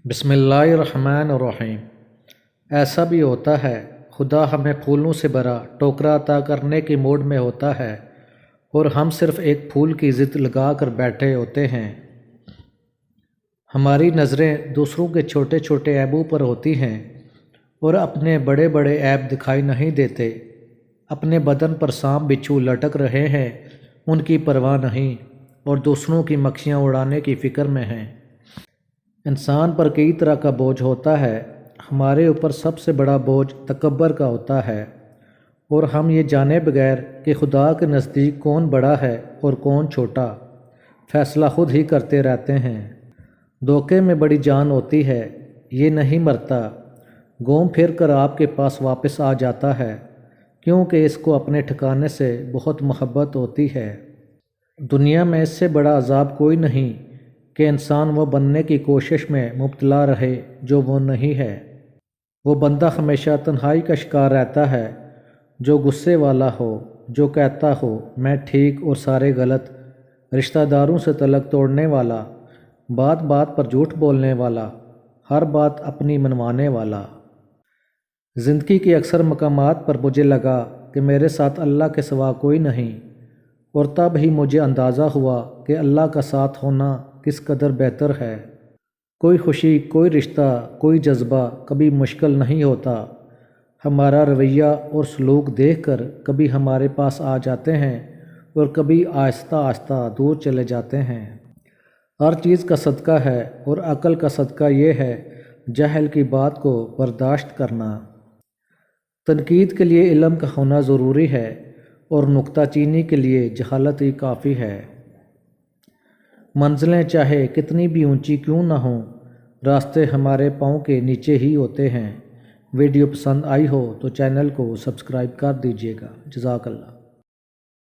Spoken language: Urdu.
بسم اللہ الرحمن الرحیم۔ ایسا بھی ہوتا ہے خدا ہمیں پھولوں سے بھرا ٹوکرا عطا کرنے کی موڈ میں ہوتا ہے اور ہم صرف ایک پھول کی ضد لگا کر بیٹھے ہوتے ہیں۔ ہماری نظریں دوسروں کے چھوٹے چھوٹے عیبوں پر ہوتی ہیں اور اپنے بڑے بڑے عیب دکھائی نہیں دیتے۔ اپنے بدن پر سانپ بچھو لٹک رہے ہیں، ان کی پرواہ نہیں اور دوسروں کی مکھیاں اڑانے کی فکر میں ہیں۔ انسان پر کئی طرح کا بوجھ ہوتا ہے۔ ہمارے اوپر سب سے بڑا بوجھ تکبر کا ہوتا ہے اور ہم یہ جانے بغیر کہ خدا کے نزدیک کون بڑا ہے اور کون چھوٹا، فیصلہ خود ہی کرتے رہتے ہیں۔ دھوکے میں بڑی جان ہوتی ہے، یہ نہیں مرتا، گھوم پھر کر آپ کے پاس واپس آ جاتا ہے کیونکہ اس کو اپنے ٹھکانے سے بہت محبت ہوتی ہے۔ دنیا میں اس سے بڑا عذاب کوئی نہیں کہ انسان وہ بننے کی کوشش میں مبتلا رہے جو وہ نہیں ہے۔ وہ بندہ ہمیشہ تنہائی کا شکار رہتا ہے جو غصے والا ہو، جو کہتا ہو میں ٹھیک اور سارے غلط، رشتہ داروں سے تعلق توڑنے والا، بات بات پر جھوٹ بولنے والا، ہر بات اپنی منوانے والا۔ زندگی کے اکثر مقامات پر مجھے لگا کہ میرے ساتھ اللہ کے سوا کوئی نہیں، اور تب ہی مجھے اندازہ ہوا کہ اللہ کا ساتھ ہونا کس قدر بہتر ہے۔ کوئی خوشی، کوئی رشتہ، کوئی جذبہ کبھی مشکل نہیں ہوتا۔ ہمارا رویہ اور سلوک دیکھ کر کبھی ہمارے پاس آ جاتے ہیں اور کبھی آہستہ آہستہ دور چلے جاتے ہیں۔ ہر چیز کا صدقہ ہے اور عقل کا صدقہ یہ ہے جہل کی بات کو برداشت کرنا۔ تنقید کے لیے علم کا ہونا ضروری ہے اور نکتہ چینی کے لیے جہالت ہی کافی ہے۔ منزلیں چاہے کتنی بھی اونچی کیوں نہ ہوں، راستے ہمارے پاؤں کے نیچے ہی ہوتے ہیں۔ ویڈیو پسند آئی ہو تو چینل کو سبسکرائب کر دیجیے گا۔ جزاک اللہ۔